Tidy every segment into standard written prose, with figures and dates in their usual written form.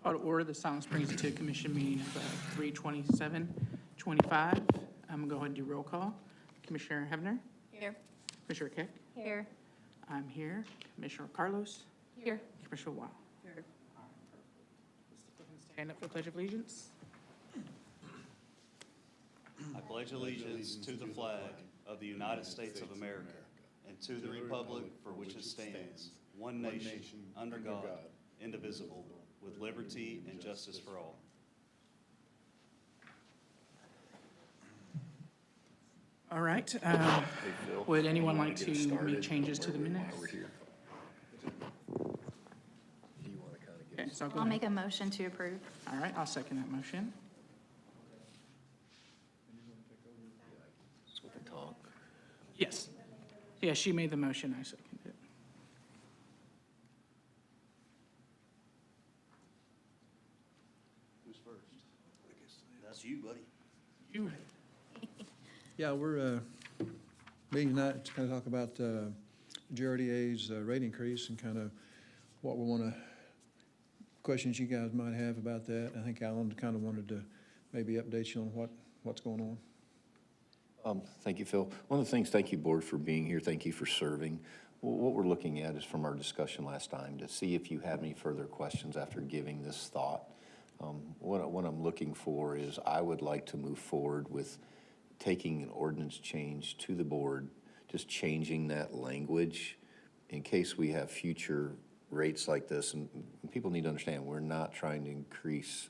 Call to order the Siloam Springs Utility Commission meeting of 3/27/25. I'm gonna go ahead and do roll call. Commissioner Hebner? Here. Commissioner Keck? Here. I'm here. Commissioner Carlos? Here. Commissioner Wow? Here. Stand up for the Pledge of Allegiance. I pledge allegiance to the flag of the United States of America and to the republic for which it stands, one nation, under God, indivisible, with liberty and justice for all. All right. Would anyone like to make changes to the minutes? Okay, so I'll go I'll ahead. make a motion to approve. All right, I'll second that motion. Yes. Yeah, she made the motion, I seconded it. Who's first? That's you, buddy. You, Yeah, we're meeting tonight to kind of talk about GRDA's rate increase and kind of what we want to, questions you guys might have about that. I think Alan kind of wanted to maybe update you on what's going on. Thank you, Phil. One of the things, thank you, Board, for being here. Thank you for serving. What we're looking at is from our discussion last time to see if you have any further questions after giving this thought. What I'm looking for is I would like to move forward with taking an ordinance change to the board, just changing that language in case we have future rates like this. And people need to understand, we're not trying to increase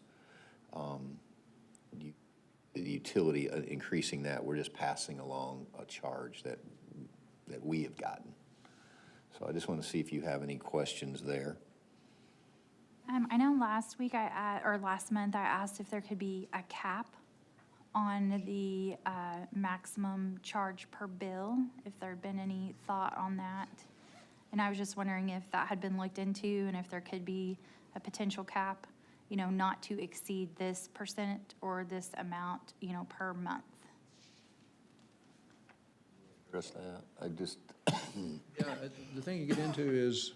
the utility, increasing that. We're just passing along a charge that we have gotten. So I just want to see if you have any questions there. I know last week or last month I asked if there could be a cap on the maximum charge per bill, if there had been any thought on that. And I was just wondering if that had been looked into and if there could be a potential cap, not to exceed this percent or this amount, per month. Address that. I just, Yeah, the thing you get into is,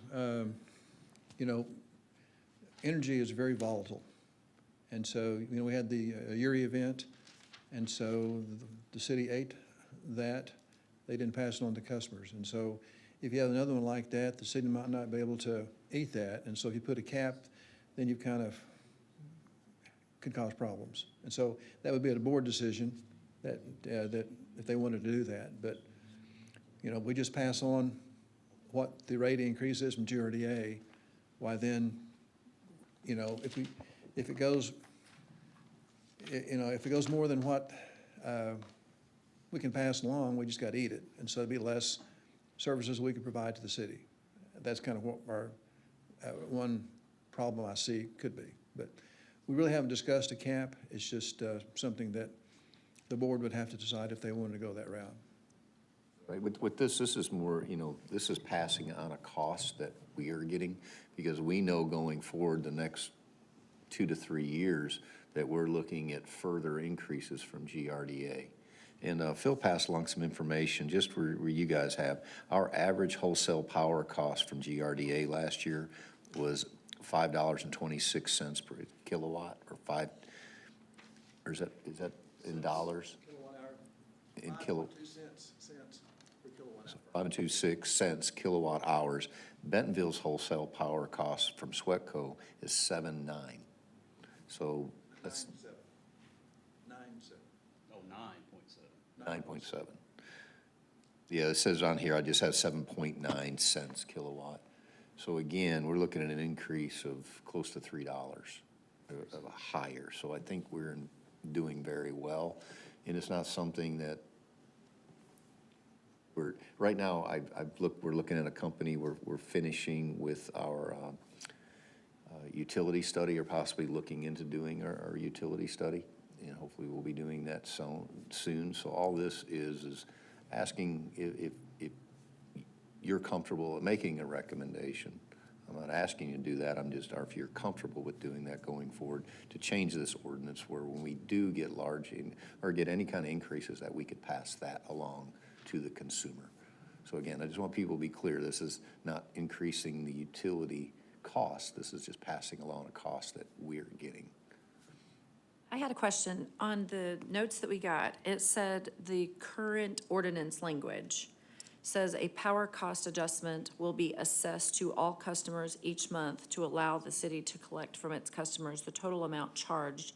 energy is very volatile. And so, we had the Uri event, and so the city ate that. They didn't pass it on to customers. And so if you have another one like that, the city might not be able to eat that. And so if you put a cap, then you kind of could cause problems. And so that would be a board decision that if they wanted to do that. But, we just pass on what the rate increase is from GRDA, why then, if it goes more than what we can pass along, we just got to eat it. And so it'd be less services we could provide to the city. That's kind of what our one problem I see could be. But we really haven't discussed a cap. It's just something that the board would have to decide if they wanted to go that route. right, with this is more, this is passing on a cost that we are getting because we know going forward the next 2 to 3 years that we're looking at further increases from GRDA. And Phil passed along some information just where you guys have. Our average wholesale power cost from GRDA last year was $5.26 per kilowatt, or is that in dollars? Kilowatt hour. In kilo. cents per kilowatt hour. 5.26 kilowatt hours. Bentonville's wholesale power cost from SWETCO is $7.9. So that's 9.7. Oh, 9.7. 9.7. Yeah, it says on here, I just have 7.9 cents kilowatt. So again, we're looking at an increase of close to $3 of a higher. So I think we're doing very well. And it's not something that right now, we're looking at a company, we're finishing with our utility study, or possibly looking into doing our utility study. And hopefully we'll be doing that soon. So all this is asking if you're comfortable making a recommendation. I'm not asking you to do that. Or if you're comfortable with doing that going forward, to change this ordinance where when we do get or get any kind of increases, that we could pass that along to the consumer. So again, I just want people to be clear. This is not increasing the utility cost. This is just passing along a cost that we're getting. I had a question. On the notes that we got, it said the current ordinance language says a power cost adjustment will be assessed to all customers each month to allow the city to collect from its customers the total amount charged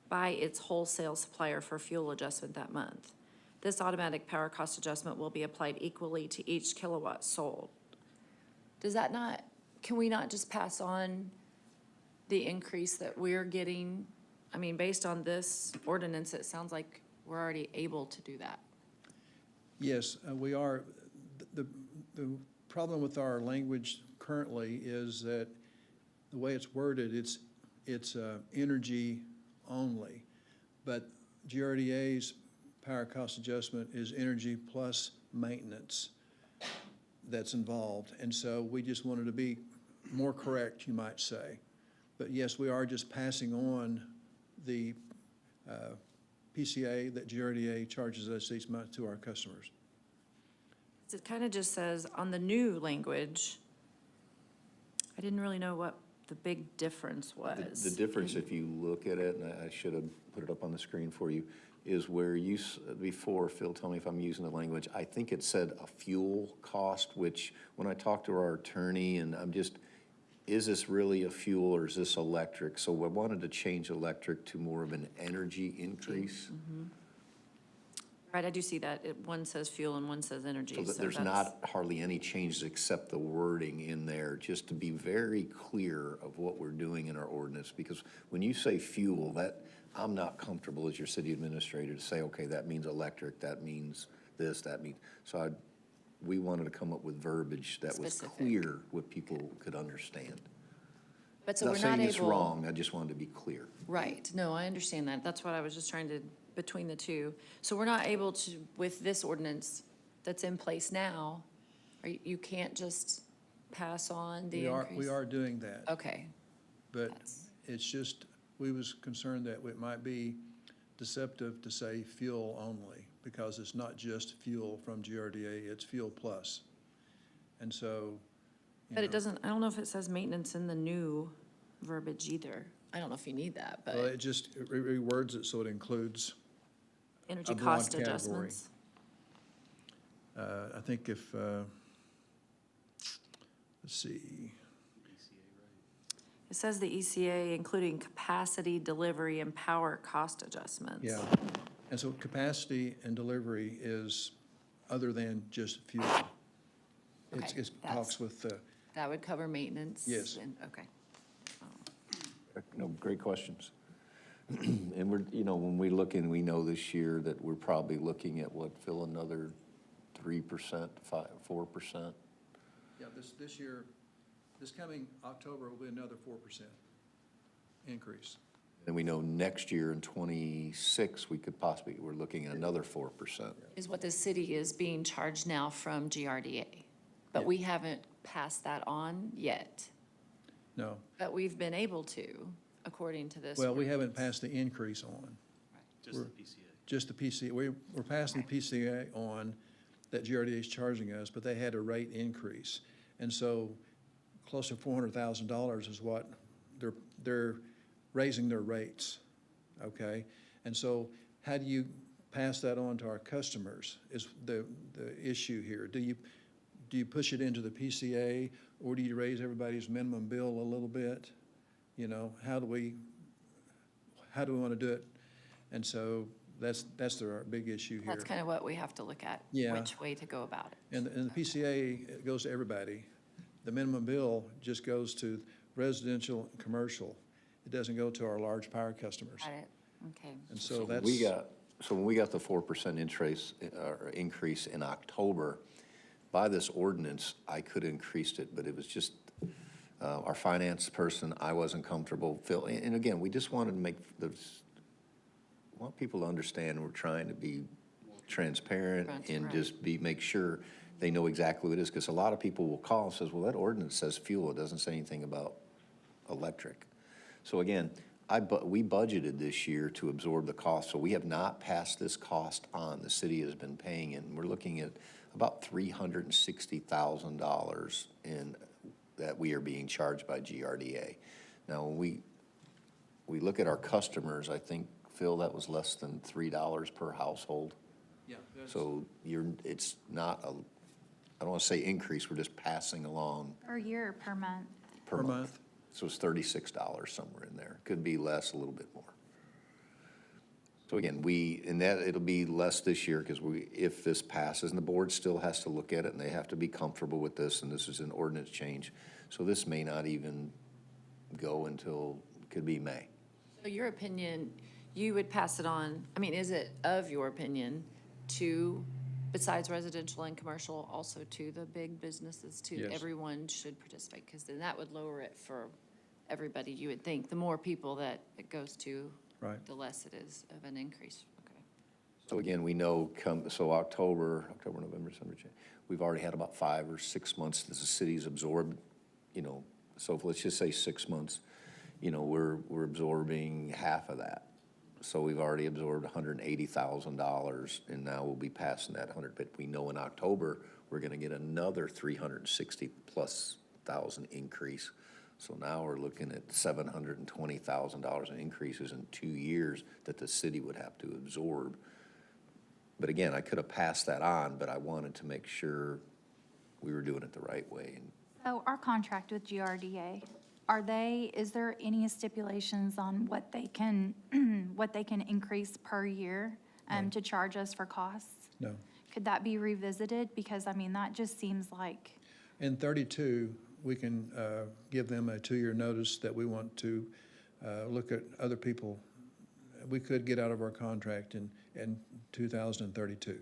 by its wholesale supplier for fuel adjustment that month. This automatic power cost adjustment will be applied equally to each kilowatt sold. Does that not, can we not just pass on the increase that we're getting? I mean, based on this ordinance, it sounds like we're already able to do that. Yes, we are. The problem with our language currently is that the way it's worded, it's energy only. But GRDA's power cost adjustment is energy plus maintenance that's involved. And so we just wanted to be more correct, you might say. But yes, we are just passing on the PCA that GRDA charges us each month to our customers. It kind of just says, on the new language, I didn't really know what the big difference was. The difference, if you look at it, and I should have put it up on the screen for you, is where you, before, Phil, tell me if I'm using the language, I think it said a fuel cost, which when I talked to our attorney, and I'm just, is this really a fuel or is this electric? So I wanted to change electric to more of an energy increase. Right, I do see that. One says fuel and one says energy. So that there's not hardly any changes except the wording in there, just to be very clear of what we're doing in our ordinance. Because when you say fuel, that, I'm not comfortable as your city administrator to say, okay, that means electric, that means this, that means, so we wanted to come up with verbiage that was Specific. clear, what people could understand. But so Not we're not saying able. it's wrong, I just wanted to be clear. Right, no, I understand that. That's what I was just trying to, between the two. So we're not able to, with this ordinance that's in place now, you can't just pass on the increase? We are doing that. Okay, But That's- it's just, we was concerned that it might be deceptive to say fuel only, because it's not just fuel from GRDA, it's fuel plus. And so, you but it know, doesn't, I don't know if it says maintenance in the new verbiage either. I don't know if you need that, well, but it just it rewords it so it includes, energy a broad cost category. adjustments. I think if, let's see, It says the ECA, including capacity, delivery, and power cost adjustments. yeah. And so capacity and delivery is other than just fuel. Okay, It that's- talks with, That would cover maintenance? Yes. Okay. No, great questions. And we're, you know, when we look in, we know this year that we're probably looking at what, Phil, another 3%, 4%? yeah, this year, this coming October will be another 4% increase. And we know next year in '26, we could possibly, we're looking at another 4%. Is what the city is being charged now from GRDA. But Yeah. we haven't passed that on yet. No, But we've been able to, according to this. well, we haven't ordinance. passed the increase on, Just the PCA. just the PCA. We're passing the PCA on that GRDA is charging us, but they had a rate increase. And so close to $400,000 is what they're raising their rates, okay? And so how do you pass that on to our customers is the issue here. Do you push it into the PCA, or do you raise everybody's minimum bill a little bit? You know, how do we want to do it? And so that's the big issue here. That's kind of what we have to look at. Yeah. Which way to go about it. And the PCA, it goes to everybody. The minimum bill just goes to residential and commercial. It doesn't go to our large power customers. Got it, okay. And so that's. So when we got the 4% increase in October, by this ordinance, I could have increased it, but it was just, our finance person, I wasn't comfortable. Phil, and again, we just wanted to want people to understand we're trying to be transparent and just make sure they know exactly what it is. Because a lot of people will call and says, well, that ordinance says fuel. It doesn't say anything about electric. So again, we budgeted this year to absorb the cost, so we have not passed this cost on. The city has been paying it, and we're looking at about $360,000 in that we are being charged by GRDA. Now, when we look at our customers, I think, Phil, that was less than $3 per household. Yeah. So it's not I don't want to say increase, we're just passing along Per year or per month? per month. So it's $36 somewhere in there. Could be less, a little bit more. So again, it'll be less this year because if this passes, and the board still has to look at it and they have to be comfortable with this, and this is an ordinance change. So this may not even go until, could be May. So your opinion, you would pass it on, I mean, is it of your opinion to, besides residential and commercial, also to the big businesses, to Yes. everyone should participate? Because then that would lower it for everybody, you would think. The more people that it goes to, Right. the less it is of an increase. Okay. So again, we know October, November, December, January, we've already had about 5 or 6 months that the city's absorbed, so let's just say 6 months, we're absorbing half of that. So we've already absorbed $180,000, and now we'll be passing that 100. But we know in October, we're gonna get another 360+ thousand increase. So now we're looking at $720,000 in increases in 2 years that the city would have to absorb. But again, I could have passed that on, but I wanted to make sure we were doing it the right way. So our contract with GRDA, is there any stipulations on what they can, what they can increase per year to charge us for costs? No. Could that be revisited? Because, I mean, that just seems like, In 32, we can give them a 2-year notice that we want to look at other people. We could get out of our contract in 2032.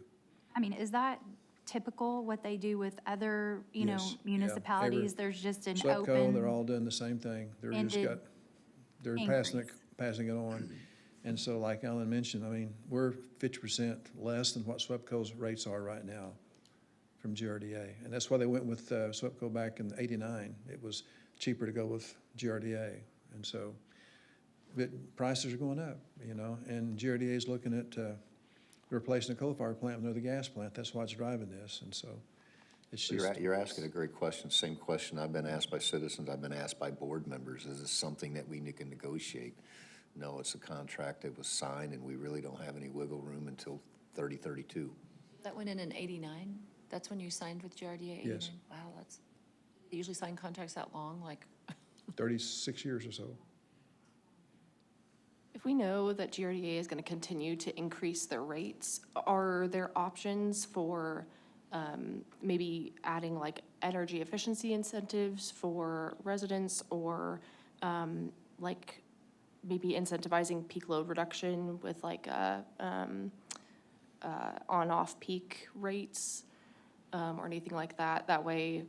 I mean, is that typical, what they do with other, Yes, yeah. municipalities? There's just an SWEPCO, open. they're all doing the same thing. ended They're passing it on. And so like Alan mentioned, I mean, we're 50% less than what SWEPCO's rates are right now from GRDA. And that's why they went with SWEPCO back in '89. It was cheaper to go with GRDA. And so prices are going up, and GRDA is looking at replacing the coal-fired plant with another gas plant. That's what's driving this. And so it's just. You're asking a great question, same question I've been asked by citizens, I've been asked by board members. Is this something that we can negotiate? No, it's a contract that was signed, and we really don't have any wiggle room until 3032. That went in '89? That's when you signed with GRDA? Yes. 89? Wow, they usually sign contracts that long, like. 36 years or so. If we know that GRDA is going to continue to increase their rates, are there options for maybe adding like energy efficiency incentives for residents, or like maybe incentivizing peak load reduction with like on-off peak rates or anything like that? That way,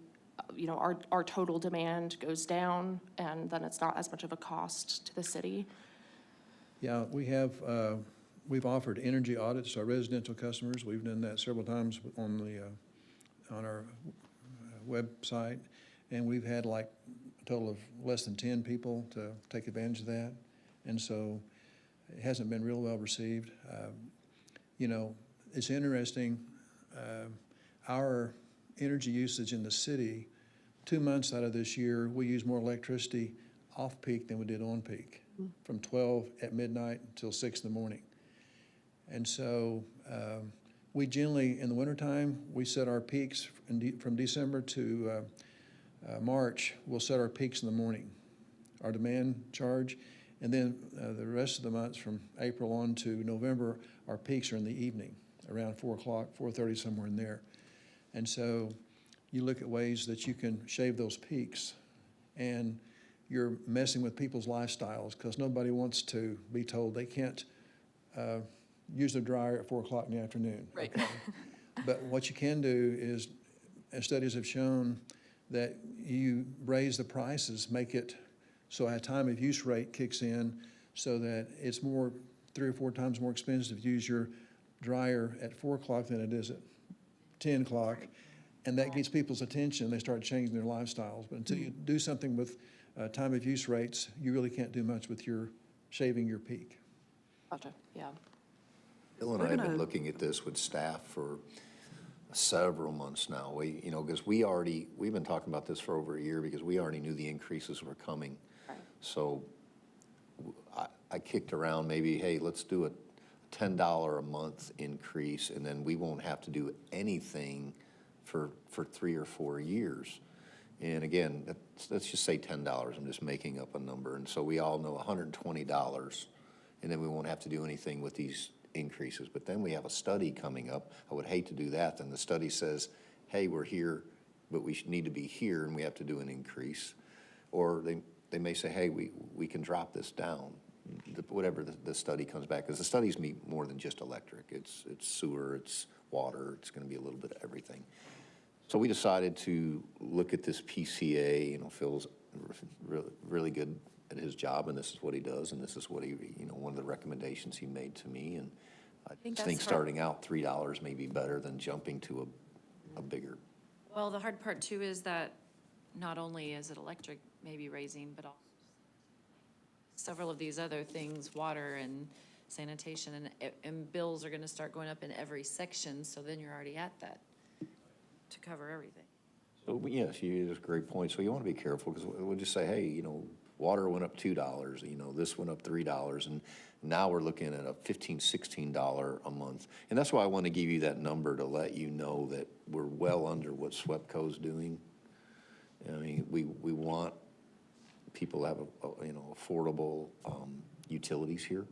our total demand goes down, and then it's not as much of a cost to the city. Yeah, we've offered energy audits to our residential customers. We've done that several times on our website, and we've had like a total of less than 10 people to take advantage of that, and so it hasn't been real well received. It's interesting, our energy usage in the city, 2 months out of this year, we use more electricity off-peak than we did on-peak, from 12 at midnight until 6 in the morning. And so we generally, in the wintertime, we set our peaks from December to March, we'll set our peaks in the morning, our demand charge. And then the rest of the months from April on to November, our peaks are in the evening, around 4 o'clock, 4:30, somewhere in there. And so you look at ways that you can shave those peaks, and you're messing with people's lifestyles, because nobody wants to be told they can't use their dryer at 4 o'clock in the afternoon. Right. Okay? But what you can do is, and studies have shown that you raise the prices, make it so a time of use rate kicks in, so that it's 3 or 4 times more expensive to use your dryer at 4 o'clock than it is at 10 o'clock. And that gets people's attention. They start changing their lifestyles. But until you do something with time of use rates, you really can't do much with shaving your peak. Gotcha, yeah. Bill and I have been looking at this with staff for several months now. Because we've been talking about this for over a year because we already knew the increases were coming. Right. So I kicked around maybe, hey, let's do a $10 a month increase, and then we won't have to do anything for 3 or 4 years. And again, let's just say $10. I'm just making up a number. And so we all know $120, and then we won't have to do anything with these increases. But then we have a study coming up. I would hate to do that. Then the study says, hey, we're here, but we need to be here, and we have to do an increase. Or they may say, hey, we can drop this down, whatever the study comes back. Because the studies meet more than just electric. It's sewer, it's water, it's going to be a little bit of everything. So we decided to look at this PCA. Phil's really good at his job, and this is what he does, and this is what he, one of the recommendations he made to me. And I think think that's starting out $3 may be better than jumping to a bigger. Well, the hard part too is that not only is it electric maybe raising, but also several of these other things, water and sanitation, and bills are gonna start going up in every section, so then you're already at that to cover everything. So, yes, you have a great point. So you want to be careful because we'll just say, hey, water went up $2, this went up $3, and now we're looking at a $15, $16 a month. And that's why I want to give you that number to let you know that we're well under what SWEPCO's doing. I mean, we want people to have affordable utilities here.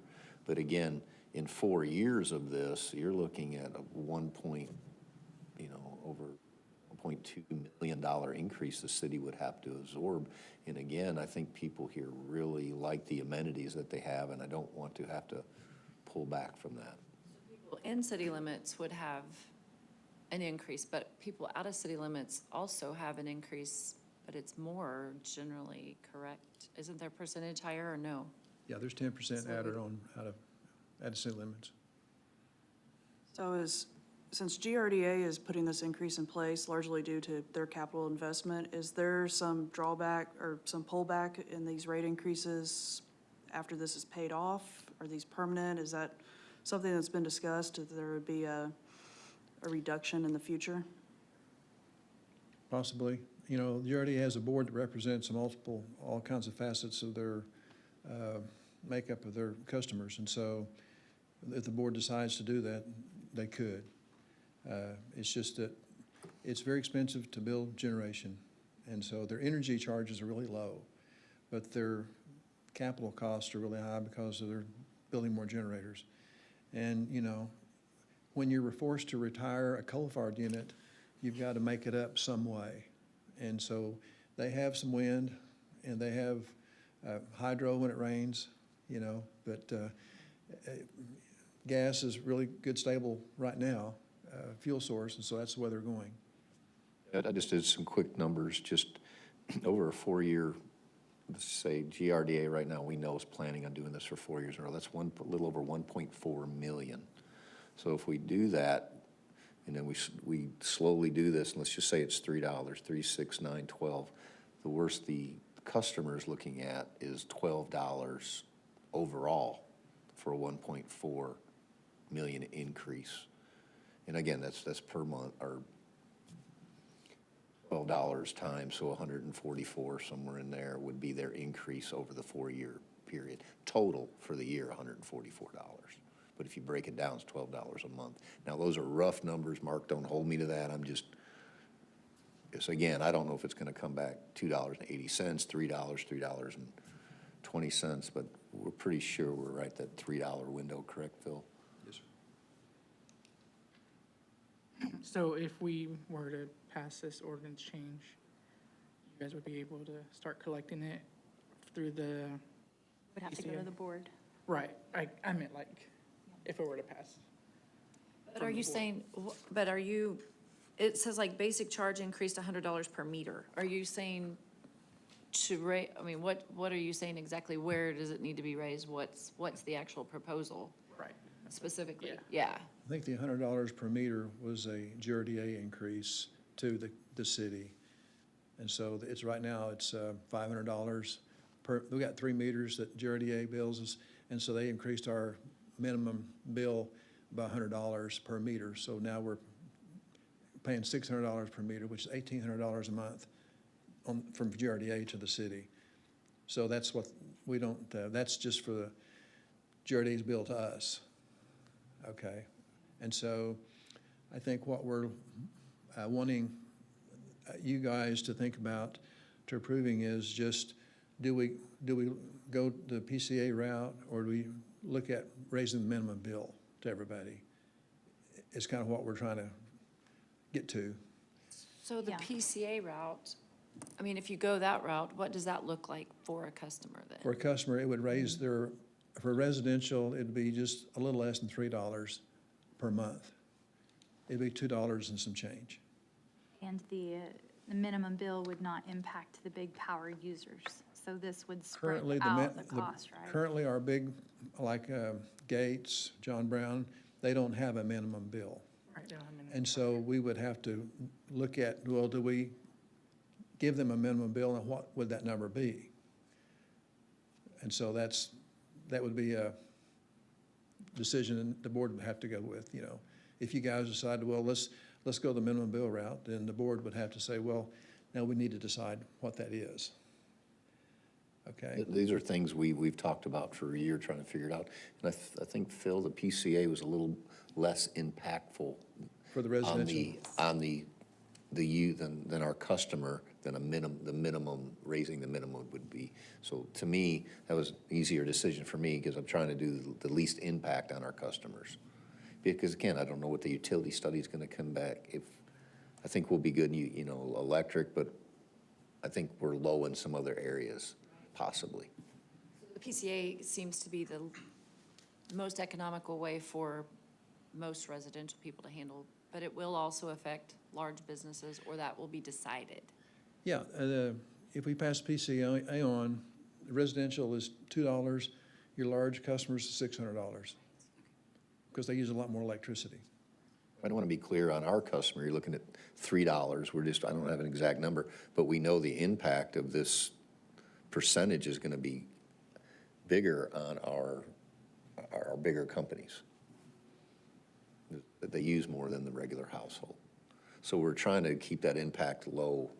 But again, in 4 years of this, you're looking at a over $1.2 million increase the city would have to absorb. And again, I think people here really like the amenities that they have, and I don't want to have to pull back from that. People in city limits would have an increase, but people out of city limits also have an increase, but it's more generally, correct? Isn't their percentage higher or no? Yeah, there's 10% added on out of city limits. So since GRDA is putting this increase in place largely due to their capital investment, is there some drawback or some pullback in these rate increases after this is paid off? Are these permanent? Is that something that's been discussed, that there would be a reduction in the future? Possibly. GRDA has a board that represents all kinds of facets of their makeup of their customers. And so if the board decides to do that, they could. It's just that it's very expensive to build generation. And so their energy charges are really low, but their capital costs are really high because they're building more generators. And, when you're forced to retire a coal-fired unit, you've got to make it up some way. And so they have some wind, and they have hydro when it rains, but gas is really good, stable right now, fuel source, and so that's the way they're going. I just did some quick numbers, just over a 4-year, let's say GRDA right now, we know is planning on doing this for 4 years in a row. That's a little over 1.4 million. So if we do that, and then we slowly do this, and let's just say it's $3, 3, 6, 9, 12. The worst the customer is looking at is $12 overall for a 1.4 million increase. And again, that's per month, or $12 times, so 144 somewhere in there would be their increase over the 4-year period. Total for the year, $144. But if you break it down, it's $12 a month. Now, those are rough numbers. Mark, don't hold me to that. Again, I don't know if it's going to come back $2.80, $3, $3.20, but we're pretty sure we're right that $3 window, correct, Phil? Yes, sir. So if we were to pass this ordinance change, you guys would be able to start collecting it through the, Would have to go to the board. right, I meant like, if it were to pass. But are you saying, it says like basic charge increased $100 per meter. Are you saying what are you saying exactly? Where does it need to be raised? What's the actual proposal Right. specifically? Yeah. Yeah. I think the $100 per meter was a GRDA increase to the city. And so it's right now, it's $500 per, we got 3 meters that GRDA bills us, and so they increased our minimum bill by $100 per meter. So now paying $600 per meter, which is $1,800 a month from GRDA to the city. So that's what, we don't, that's just for the GRDA's bill to us, okay? And so I think what we're wanting you guys to think about to approving is just, do we go the PCA route, or do we look at raising the minimum bill to everybody? It's kind of what we're trying to get to. So the Yeah. PCA route, I mean, if you go that route, what does that look like for a customer then? For a customer, it would raise their, for residential, it'd be just a little less than $3 per month. It'd be $2 and some change. And the minimum bill would not impact the big power users. So this would spread Currently, out the cost, right? currently, our big, like Gates, John Brown, they don't have a minimum bill. Right now, I'm in. And so we would have to look at, well, do we give them a minimum bill, and what would that number be? And so that would be a decision the board would have to go with, you know. If you guys decide, well, let's go the minimum bill route, then the board would have to say, well, now we need to decide what that is. Okay? These are things we've talked about for a year, trying to figure it out. And I think, Phil, the PCA was a little less impactful For the on residential. the youth than our customer, than the minimum, raising the minimum would be. So to me, that was an easier decision for me, because I'm trying to do the least impact on our customers. Because again, I don't know what the utility study is gonna come back. I think we'll be good in, you know, electric, but I think we're low in some other areas, possibly. The PCA seems to be the most economical way for most residential people to handle, but it will also affect large businesses, or that will be decided. Yeah, if we pass PCA on, the residential is $2, your large customers is $600, because they use a lot more electricity. I don't want to be clear on our customer, you're looking at $3, I don't have an exact number, but we know the impact of this percentage is gonna be bigger on our bigger companies. That they use more than the regular household. So we're trying to keep that impact low.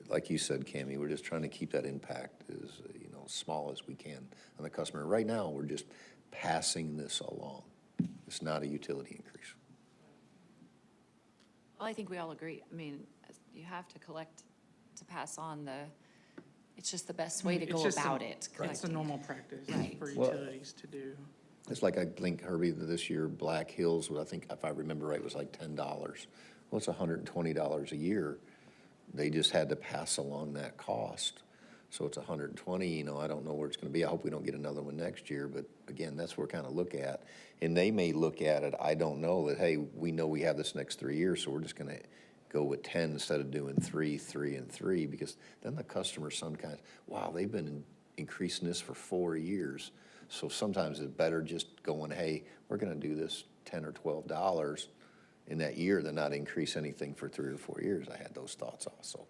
Like you said, Cammie, we're just trying to keep that impact as, you know, small as we can on the customer. Right now, we're just passing this along. It's not a utility increase. Well, I think we all agree. I mean, you have to collect to pass on it's just the best way to It's go just about it. It's a collecting it. normal practice Right. for Well- utilities to do. It's like, I think, Herbie, this year, Black Hills, I think, if I remember right, was like $10. Well, it's $120 a year. They just had to pass along that cost. So it's $120, you know, I don't know where it's gonna be. I hope we don't get another one next year, but again, that's what we're kind of look at. And they may look at it, I don't know, that, hey, we know we have this next 3 years, so we're just gonna go with 10 instead of doing 3, 3, and 3, because then the customer sometimes, wow, they've been increasing this for 4 years. So sometimes it's better just going, hey, we're gonna do this $10 or $12 in that year than not increase anything for 3 or 4 years. I had those thoughts also.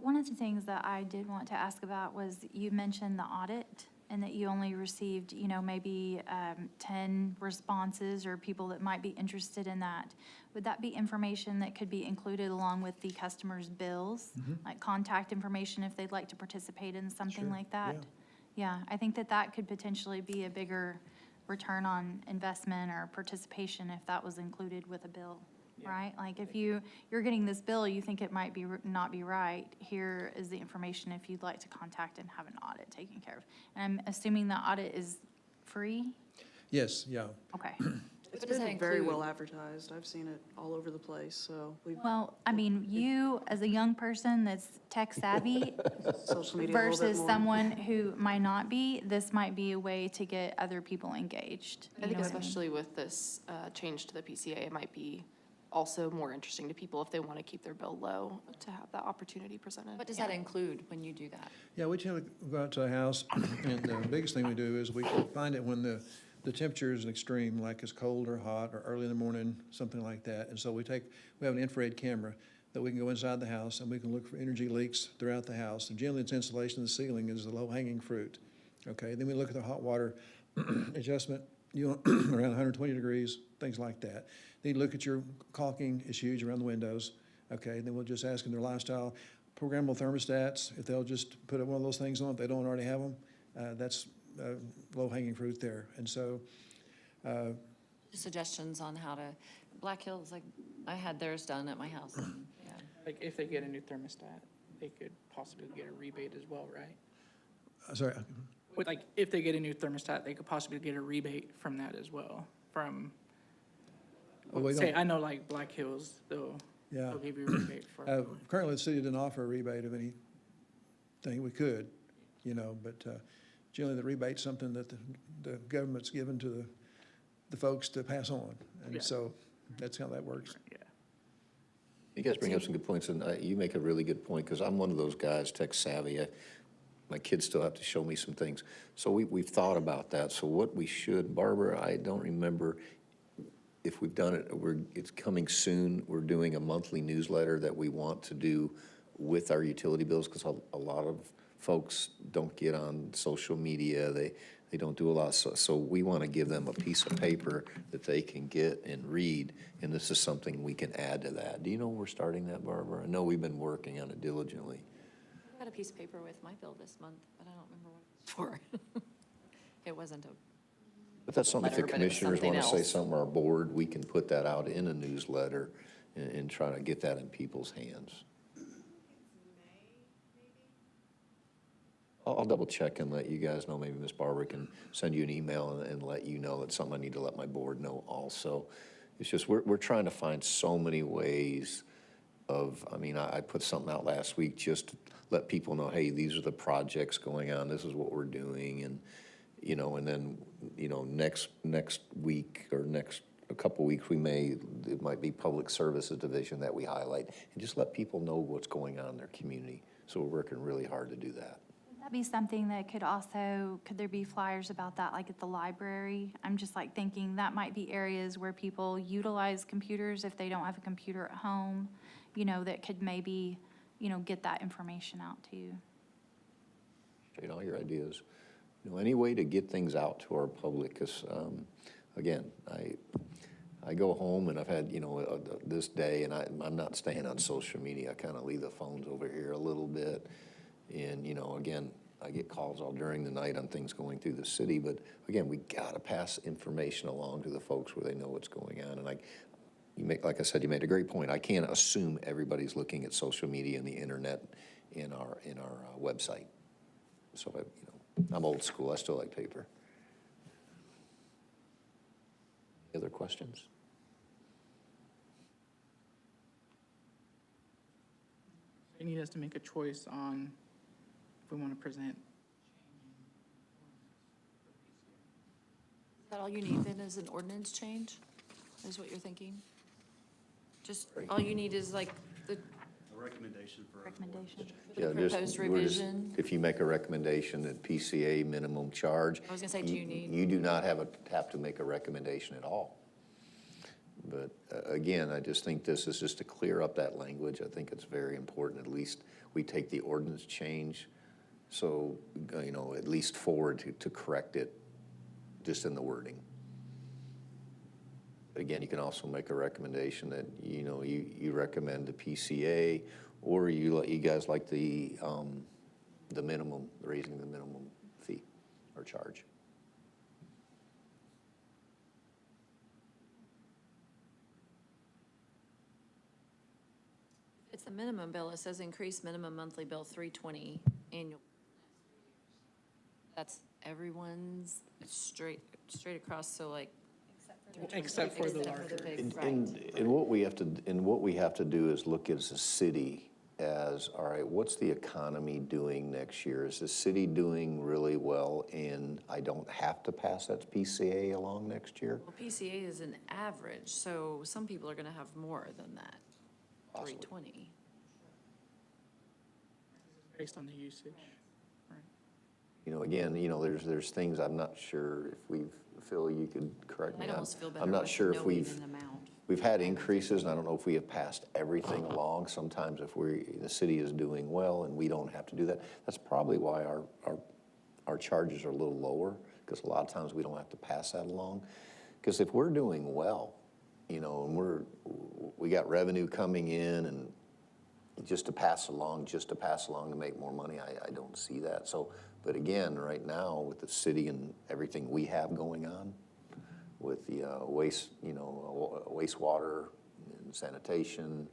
One of the things that I did want to ask about was, you mentioned the audit, and that you only received, you know, maybe 10 responses or people that might be interested in that. Would that be information that could be included along with the customer's bills? Like contact information if they'd like to participate in something Sure, like that? yeah. Yeah, I think that could potentially be a bigger return on investment or participation if that was included with a bill, right? Like if you're getting this bill, you think it might be, not be right, here is the information if you'd like to contact and have an audit taken care of. And I'm assuming the audit is free? Yes, yeah. Okay. It's What does that been very include? well advertised. I've seen it all over the place, so we've, Well, I mean, you, as a young person that's tech savvy social media a little bit versus more. someone who might not be, this might be a way to get other people engaged. I You think know what mean? especially with this change to the PCA, it might be also more interesting to people if they want to keep their bill low, to have that opportunity presented. What does that include when you do that? Yeah, we tend to go out to a house, and the biggest thing we do is we find it when the temperature is extreme, like it's cold or hot, or early in the morning, something like that. And so we have an infrared camera that we can go inside the house, and we can look for energy leaks throughout the house. And generally, it's insulation of the ceiling is the low-hanging fruit. Okay, then we look at the hot water adjustment, around 120 degrees, things like that. They look at your caulking issues around the windows, okay? Then we'll just ask them their lifestyle. Programmable thermostats, if they'll just put one of those things on, if they don't already have them, that's low-hanging fruit there. And so, Suggestions on how to, Black Hills, like, I had theirs done at my house. And, yeah. Like, if they get a new thermostat, they could possibly get a rebate as well, right? sorry, With, like, if they get a new thermostat, they could possibly get a rebate from that as well, from, Oh, we say, don't- I know like Black Hills, yeah. they'll give you a rebate for. Currently, the city didn't offer a rebate of anything. We could, but generally the rebate's something that the government's given to the folks to pass on. Yeah. And so that's how that works. Yeah. You guys bring up some good points, and you make a really good point, because I'm one of those guys, tech savvy. My kids still have to show me some things. So we've thought about that. So what we should, Barbara, I don't remember if we've done it, it's coming soon. We're doing a monthly newsletter that we want to do with our utility bills, because a lot of folks don't get on social media. They don't do a lot. So we want to give them a piece of paper that they can get and read, and this is something we can add to that. Do you know when we're starting that, Barbara? I know we've been working on it diligently. I got a piece of paper with my bill this month, but I don't remember what it was for. It wasn't a, But that's something, if the Letter, but it was commissioners want to something say else. something, our board, we can put that out in a newsletter and try to get that in people's hands. I'll double check and let you guys know. Maybe Ms. Barbara can send you an email and let you know. That's something I need to let my board know also. It's just, we're trying to find so many ways of, I put something out last week just to let people know, hey, these are the projects going on, this is what we're doing, and, and then, next week or a couple weeks, it might be Public Services Division that we highlight, and just let people know what's going on in their community. So we're working really hard to do that. Would that be something that could there be flyers about that, like at the library? I'm just like thinking that might be areas where people utilize computers if they don't have a computer at home, that could maybe, get that information out to you. State all your ideas. Any way to get things out to our public, because, again, I go home and I've had, this day, and I'm not staying on social media. I kind of leave the phones over here a little bit. And, again, I get calls all during the night on things going through the city. But, again, we got to pass information along to the folks where they know what's going on. And like I said, you made a great point. I can't assume everybody's looking at social media and the internet in our website. So, I'm old school. I still like paper. Any other questions? You need us to make a choice on if we want to present. is that all you need then is an ordinance change, is what you're thinking? Just, all you need is like the A recommendation for. Recommendation. Yeah, proposed revision? If you make a recommendation at PCA minimum charge. I was gonna say, do you need- You do not have to make a recommendation at all. But again, I just think this is just to clear up that language. I think it's very important, at least we take the ordinance change. So, at least forward to correct it just in the wording. But again, you can also make a recommendation that, you recommend the PCA, or you guys like the minimum, raising the minimum fee or charge. It's the minimum bill. It says increase minimum monthly bill $320 annual. That's everyone's straight across, so like. Except for the larger. big, right. And what we have to do is look as a city as, all right, what's the economy doing next year? Is the city doing really well, and I don't have to pass that PCA along next year? Well, PCA is an average, so some people are gonna have more than that, Possibly. 320. Based on the usage, right? Again, there's things I'm not sure if Phil, you could correct me. I'd almost feel better I'm not with sure if knowing an amount. we've had increases, and I don't know if we have passed everything along. Sometimes if the city is doing well and we don't have to do that, that's probably why our charges are a little lower, because a lot of times we don't have to pass that along. Because if we're doing well you know, and we got revenue coming in, and just to pass along to make more money, I don't see that. So, but again, right now, with the city and everything we have going on, with the wastewater and sanitation,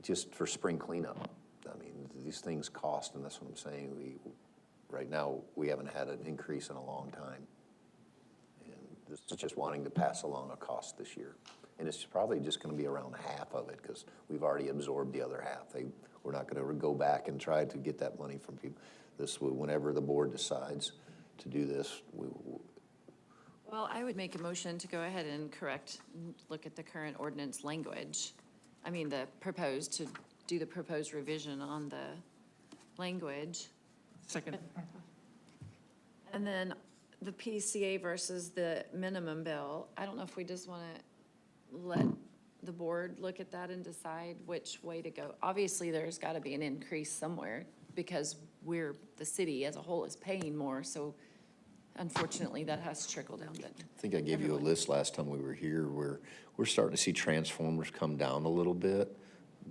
just for spring cleanup. I mean, these things cost, and that's what I'm saying. Right now, we haven't had an increase in a long time. And this is just wanting to pass along a cost this year. And it's probably just gonna be around half of it, because we've already absorbed the other half. We're not gonna go back and try to get that money from people. Whenever the board decides to do this, Well, I would make a motion to go ahead and look at the current ordinance language. I mean, to do the proposed revision on the language. Second. And then the PCA versus the minimum bill, I don't know if we just want to let the board look at that and decide which way to go. Obviously, there's got to be an increase somewhere, because the city as a whole is paying more, so unfortunately, that has to trickle down. I think I gave you a list last time we were here, where we're starting to see transformers come down a little bit,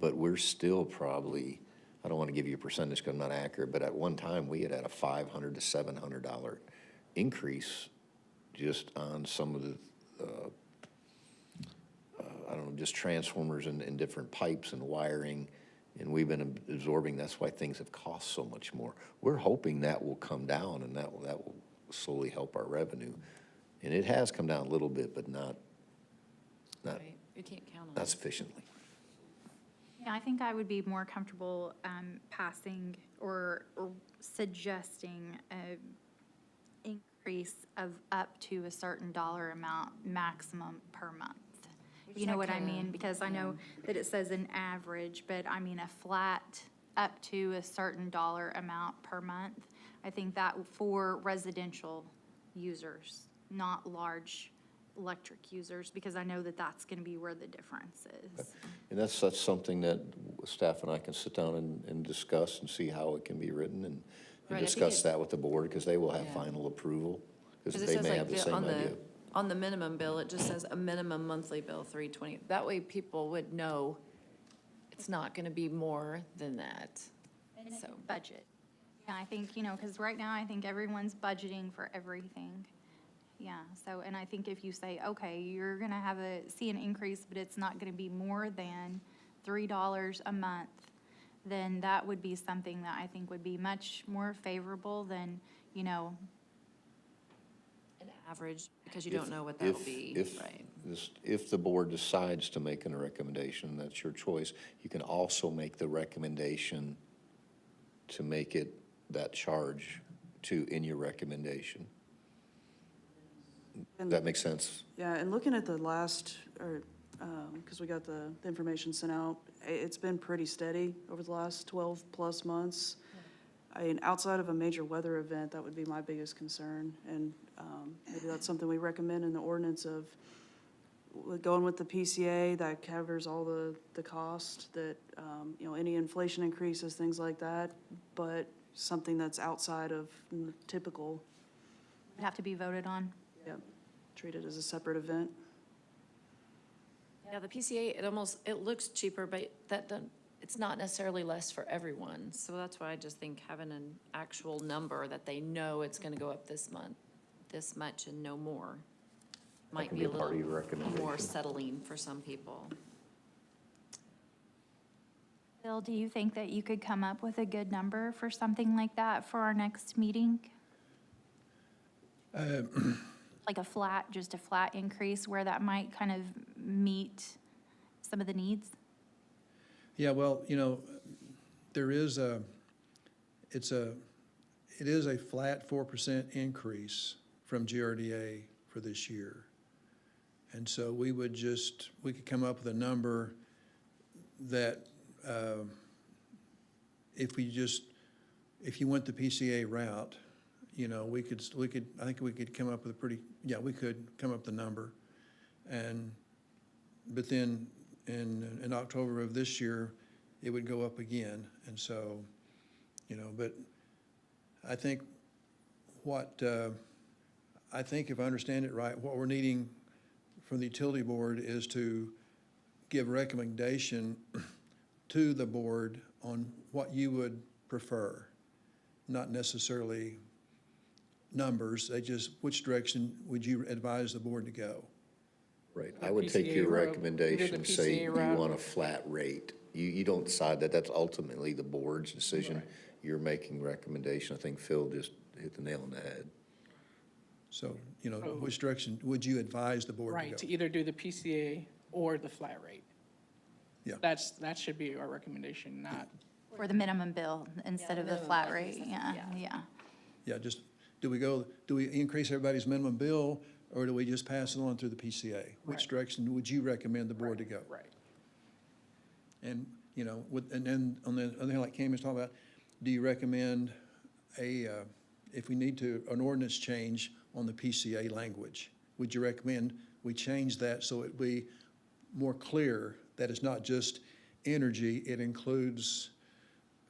but we're still probably, I don't want to give you a percentage because I'm not accurate, but at one time, we had a $500 to $700 increase just on some of the, I don't know, just transformers and different pipes and wiring, and we've been absorbing. That's why things have cost so much more. We're hoping that will come down, and that will slowly help our revenue. And it has come down a little bit, but not Right. You can't count on not it. sufficiently. Yeah, I think I would be more comfortable passing or suggesting a increase of up to a certain dollar amount maximum per month. You know what I mean? Because I know that it says an average, but I mean a flat up to a certain dollar amount per month. I think that for residential users, not large electric users, because I know that that's going to be where the difference is. And that's something that staff and I can sit down and discuss and see how it can be written, and Right, I think discuss it- that with the board, because they will have Yeah. final approval, because Because it they says may like have the same idea. on the minimum bill, it just says a minimum monthly bill, $320. That way people would know it's not going to be more than that. So, Budget. Yeah, I think, because right now I think everyone's budgeting for everything. Yeah, so, and I think if you say, okay, you're going to see an increase, but it's not going to be more than $3 a month, then that would be something that I think would be much more favorable than, an average, because you don't know what that'll be, right? If the board decides to make a recommendation, that's your choice. You can also make the recommendation to make it that charge in your recommendation. And- That makes sense? Yeah, and looking at the last, because we got the information sent out, it's been pretty steady over the last 12-plus months. I mean, outside of a major weather event, that would be my biggest concern. And maybe that's something we recommend in the ordinance of going with the PCA that covers all the cost, that, any inflation increases, things like that, but something that's outside of typical, would have to be voted on. treat it as a separate event. Yeah, the PCA, it looks cheaper, but it's not necessarily less for everyone. So that's why I just think having an actual number that they know it's going to go up this month, this much and no more, might can be a be a part of your little recommendation. more settling for some people. Bill, do you think that you could come up with a good number for something like that for our next meeting? Like just a flat increase where that might kind of meet some of the needs? Yeah, well, there is it is a flat 4% increase from GRDA for this year. And so we could come up with a number that, if you went the PCA route, I think we could come up with we could come up with a number. But then in October of this year, it would go up again. And so, but I think if I understand it right, what we're needing from the utility board is to give recommendation to the board on what you would prefer, not necessarily numbers, they just, which direction would you advise the board to go? Right, The I would take PCA your route, recommendation, either the say PCA you route want or- a flat rate. You don't decide that, that's ultimately the board's decision. You're making recommendation. I think Phil just hit the nail on the head. So, you know, which direction would you advise the board to Right, to go? either do the PCA or the flat rate. Yeah. That should be our recommendation, not, For the minimum bill instead of the flat rate, yeah. Yeah, just, do we increase everybody's minimum bill, or do we just pass it on through the PCA? Which Right. direction would you recommend the board to go? right. And, you know, and then on the other hand, like Cam was talking about, do you recommend if we need to, an ordinance change on the PCA language? Would you recommend we change that so it be more clear that it's not just energy, it includes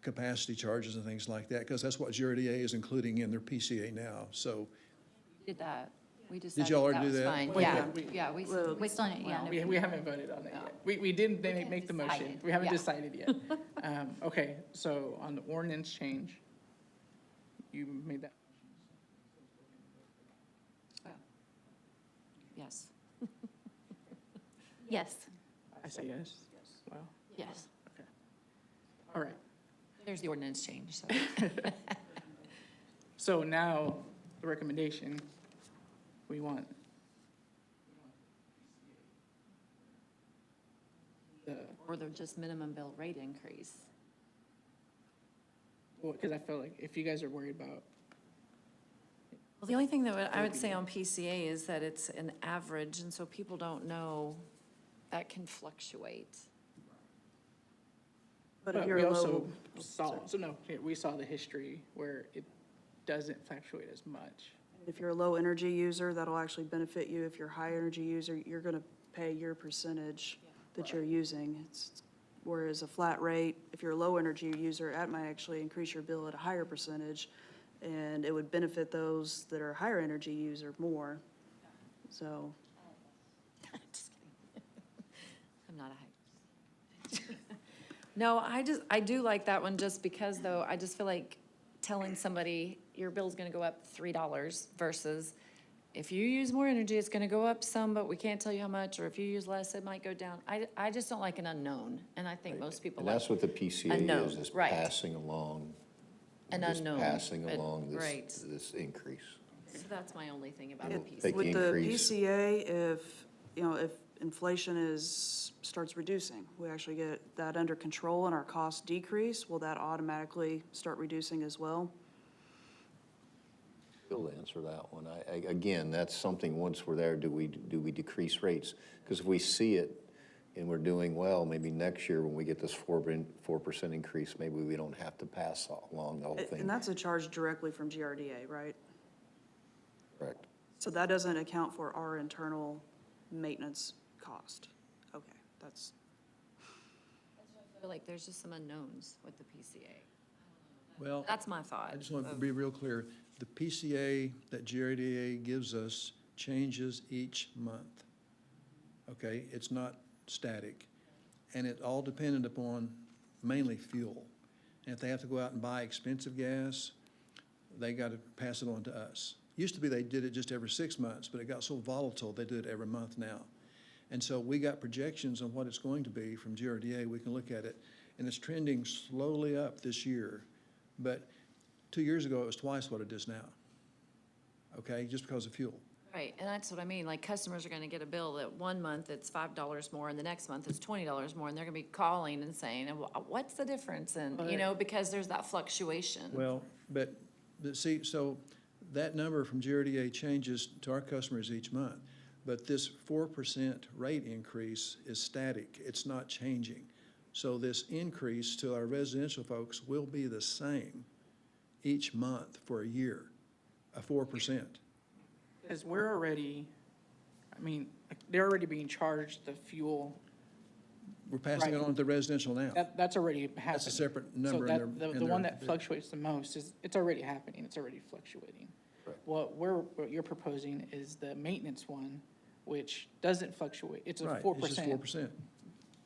capacity charges and things like that? Because that's what GRDA is including in their PCA now, so. Did that. We Did decided y'all already that do was that? fine. Wait, Yeah, wait, yeah, We still, yeah. We haven't voted on it yet. We didn't make the motion. decided, We haven't yeah. decided yet. Okay, so on the ordinance change, you made that. yes, Yes, I say yes. Wow, yes. all right. There's the ordinance change, so. So now, the recommendation, we want the, Or the just minimum bill rate increase. well, because I feel like if you guys are worried about, Well, the only thing that I would say on PCA is that it's an average, and so people don't know, that can fluctuate. But if but you're we low, also we saw the history where it doesn't fluctuate as much. if you're a low energy user, that'll actually benefit you. If you're a high energy user, you're gonna pay your percentage that you're using. Whereas a flat rate, if you're a low energy user, that might actually increase your bill at a higher percentage, and it would benefit those that are a higher energy user more. So, Just kidding. I'm not a high. No, I do like that one just because though, I just feel like telling somebody your bill's gonna go up $3 versus if you use more energy, it's gonna go up some, but we can't tell you how much, or if you use less, it might go down. I just don't like an unknown, and I think most people And like that's what the PCA unknown, is right. passing along. An just unknown, Passing but- along right. this increase. So that's my only thing about the it- Take PCA. with the increase. PCA, if inflation starts reducing, we actually get that under control and our costs decrease, will that automatically start reducing as well? Phil answer that one. Again, that's something, once we're there, do we decrease rates? Because if we see it and we're doing well, maybe next year when we get this 4% increase, maybe we don't have to pass along the whole And thing. that's a charge directly from GRDA, right? Correct. So that doesn't account for our internal maintenance cost. Okay, that's, I feel like there's just some unknowns with the PCA. Well, That's my thought. I just want to of- be real clear. The PCA that GRDA gives us changes each month. Okay, it's not static. And it's all dependent upon mainly fuel. And if they have to go out and buy expensive gas, they got to pass it on to us. Used to be they did it just every 6 months, but it got so volatile, they do it every month now. And so we got projections on what it's going to be from GRDA. We can look at it, and it's trending slowly up this year. But 2 years ago, it was twice what it is now, okay, just because of fuel. Right, and that's what I mean, like, customers are gonna get a bill that one month it's $5 more, and the next month it's $20 more, and they're gonna be calling and saying, what's the difference? And, you know, because there's that fluctuation. Well, but see, so that number from GRDA changes to our customers each month. But this 4% rate increase is static, it's not changing. So this increase to our residential folks will be the same each month for a year, a 4%. Because we're already, I mean, they're already being charged the fuel, We're passing it Right. on to residential now. that's already happening. That's a separate So number in that, their. the in one their that bid. fluctuates the most is, it's already happening, it's already fluctuating. Right. What you're proposing is the maintenance one, which doesn't fluctuate. It's a Right, 4%. it's just 4%.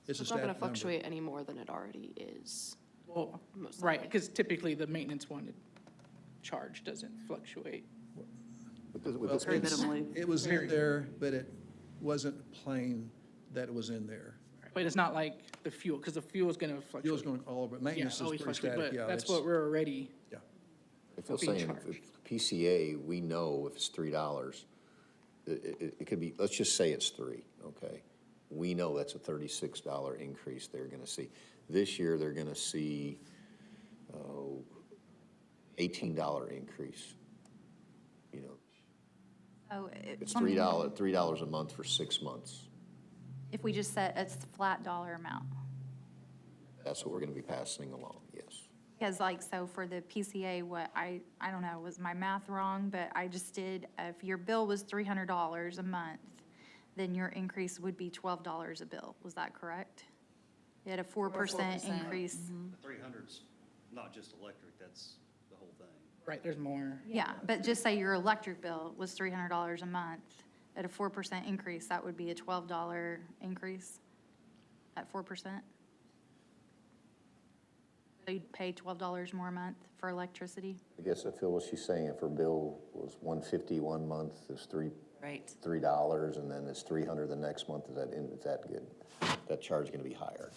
It's a It's not gonna static number. fluctuate any more than it already is. Well, Most right, likely. because typically the maintenance one charge doesn't fluctuate. With this, Well, Very it's- minimally. It was in there, but it wasn't plain that it was in there. But it's not like the fuel, because the fuel is going to Fuel's fluctuate. going all over, Yeah, maintenance is always pretty fluctuate, static, yeah. but that's it's- what we're already, Yeah, I feel being saying, if PCA, we know if it's $3, it could be, let's just say it's 3, okay? We know that's a $36 increase they're gonna see. This year, they're gonna see, $18 increase. You know, So it's let me- $3 a month for 6 months. If we just set a flat dollar amount. That's what we're gonna be passing along, yes. Because like, so for the PCA, what, I don't know, was my math wrong, but I just did, if your bill was $300 a month, then your increase would be $12 a bill. Was that correct? You had a 4% increase. The 300's not just electric, that's the whole thing. right, there's more. Yeah, but just say your electric bill was $300 a month. At a 4% increase, that would be a $12 increase at 4%. So you'd pay $12 more a month for electricity? I guess I feel what she's saying, if her bill was $150 one month, it's Right. $3, and then it's $300 the next month, is that good? That charge gonna be higher?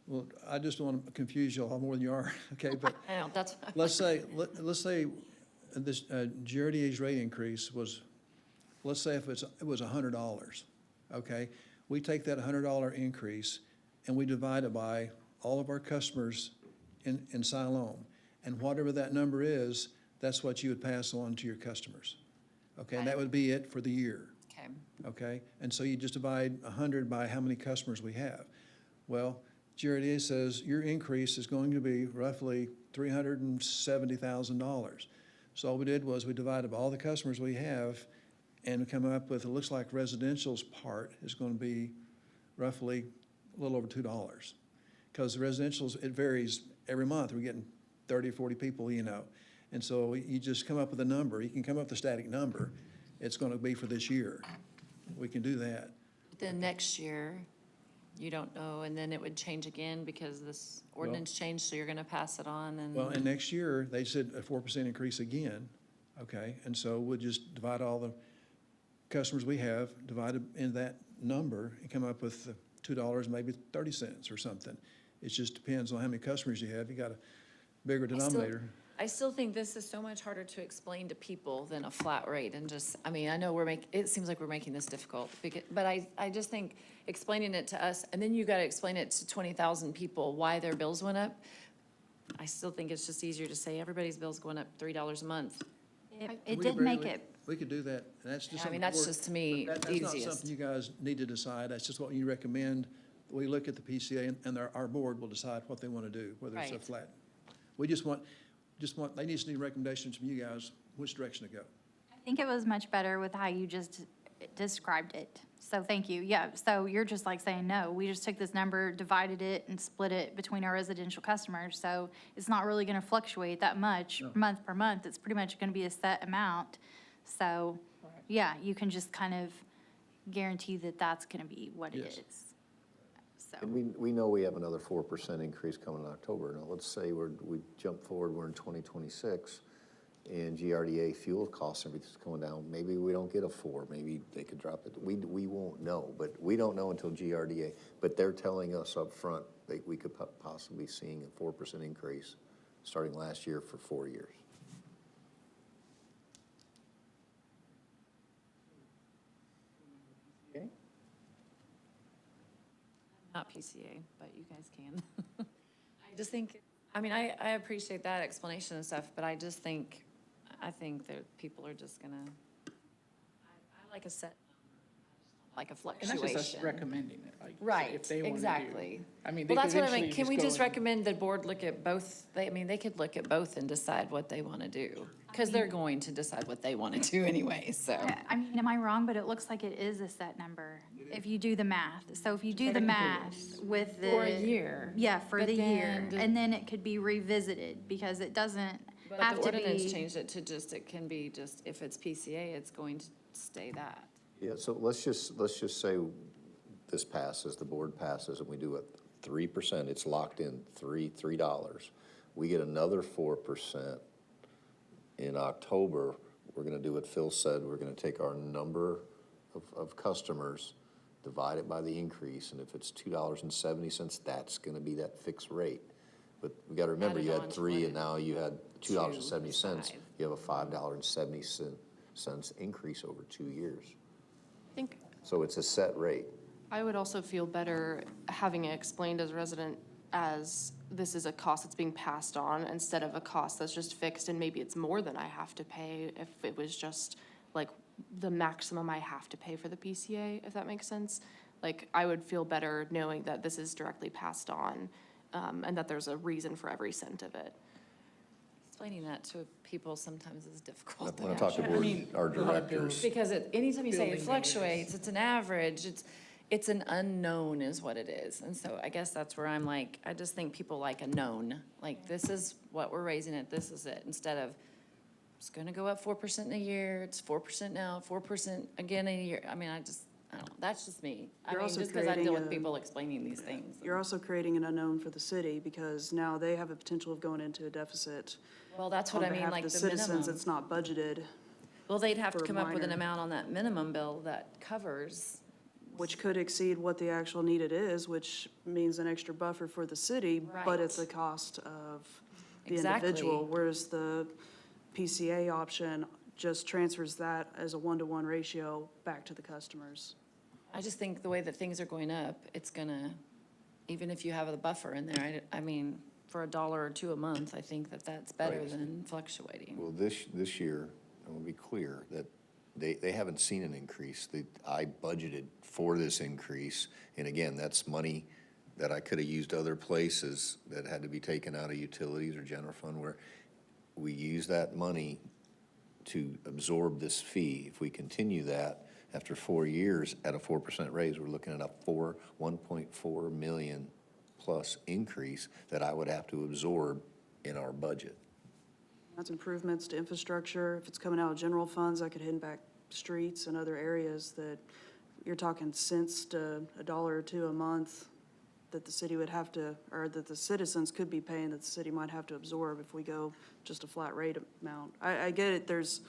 well, I just don't want to confuse you all more than you are, okay? But I know, that's, let's say this GRDA's rate increase was, let's say if it was $100, okay? We take that $100 increase and we divide it by all of our customers in Siloam. And whatever that number is, that's what you would pass on to your customers. Okay, and that would be it for the year, okay. okay? And so you just divide 100 by how many customers we have. Well, GRDA says your increase is going to be roughly $370,000. So all we did was we divided by all the customers we have and come up with, it looks like residential's part is going to be roughly a little over $2. Because the residential's, it varies every month. We're getting 30 or 40 people, you know. And so you just come up with a number. You can come up with a static number. It's going to be for this year. We can do that. Then next year, you don't know, and then it would change again because this ordinance changed, so you're gonna pass it on and. Well, and next year, they said a 4% increase again, okay? And so we'll just divide all the customers we have, divide it in that number, and come up with $2, maybe 30 cents or something. It just depends on how many customers you have. You got a bigger denominator. I still think this is so much harder to explain to people than a flat rate and just, I mean, I know it seems like we're making this difficult, but I just think explaining it to us, and then you gotta explain it to 20,000 people why their bills went up. I still think it's just easier to say everybody's bill's going up $3 a month. It We did agree. make it, We could do that, and that's just I something. mean, that's we're- just, to me, but the That's not easiest. something you guys need to decide. That's just what you recommend. We look at the PCA, and our board will decide what they want to do, whether it's a Right. flat. We just want, they just need recommendations from you guys, which direction to go. I think it was much better with how you just described it. So thank you. Yeah, so you're just like saying, no, we just took this number, divided it, and split it between our residential customers. So it's not really gonna fluctuate that much month per month. It's pretty much gonna be a set amount. So, yeah, you can just kind of guarantee that that's gonna be what it Yes. is. So, And we know we have another 4% increase coming in October. Now, let's say we jump forward, we're in 2026, and GRDA fuel costs, everything's going down. Maybe we don't get a 4, maybe they could drop it. We won't know, but we don't know until GRDA. But they're telling us up front that we could possibly be seeing a 4% increase starting last year for 4 years. Not PCA, but you guys can. I just think, I mean, I appreciate that explanation and stuff, but I think that people are just gonna, I like a set, like a And that's just us fluctuation. recommending it, like, so Right, if they want to do. exactly. I mean, they Well, could that's what I eventually mean, can we go just and- recommend the board look at both, they could look at both and decide what they wanna do? Because they're going to decide what they wanna do anyway, so. I mean, am I wrong? But it looks like it is a set number if you do the math. So if you do the math with the. For a year. Yeah, for But the year. then And then it could be revisited because it doesn't But have the to ordinance be. changed it to just, it can be just, if it's PCA, it's going to, stay that. Yeah, so let's just say this passes, the board passes, and we do it 3%, it's locked in, $3. We get another 4% in October. We're gonna do what Phil said, we're gonna take our number of customers, divide it by the increase, and if it's $2.70, that's gonna be that fixed rate. But we gotta remember, Added you on had to 3 what and now you had $2.70. 5. You have a $5.70 increase over 2 years. I think So it's a set rate. I would also feel better having it explained as a resident as this is a cost that's being passed on instead of a cost that's just fixed and maybe it's more than I have to pay if it was just like the maximum I have to pay for the PCA, if that makes sense. Like, I would feel better knowing that this is directly passed on, and that there's a reason for every cent of it. Explaining that to people sometimes is difficult. When I talk to I board, mean, our a lot of directors, Because anytime you say it Building fluctuates, it's an average, it's an unknown is what it is. And so I guess that's where I'm like, I just think people like a known, like, this is what we're raising it, this is it, instead of, it's gonna go up 4% in a year, it's 4% now, 4% again in a year. I mean, I don't know, that's just me. I You're mean, also just because I deal creating with a- people explaining these things. You're also creating an unknown for the city because now they have a potential of going into a deficit. Well, that's what On I mean, behalf like of the the citizens, minimum. it's not budgeted, Well, they'd have to for come up with an minor- amount on that minimum bill that covers. which could exceed what the actual needed is, which means an extra buffer for the city, but at the Right. cost of the Exactly. individual. Whereas the PCA option just transfers that as a 1-to-1 ratio back to the customers. I just think the way that things are going up, it's gonna, even if you have a buffer in there, I mean, for $1 or $2 a month, I think that that's better Right. than fluctuating. well, this year, I want to be clear that they haven't seen an increase. I budgeted for this increase, and again, that's money that I could have used other places that had to be taken out of utilities or general fund, where we use that money to absorb this fee. If we continue that, after 4 years at a 4% raise, we're looking at a 1.4 million plus increase that I would have to absorb in our budget. That's improvements to infrastructure. If it's coming out of general funds, I could hit back streets and other areas that you're talking cents to $1 or $2 a month that the city would have to, or that the citizens could be paying that the city might have to absorb if we go just a flat rate amount. I get it, there's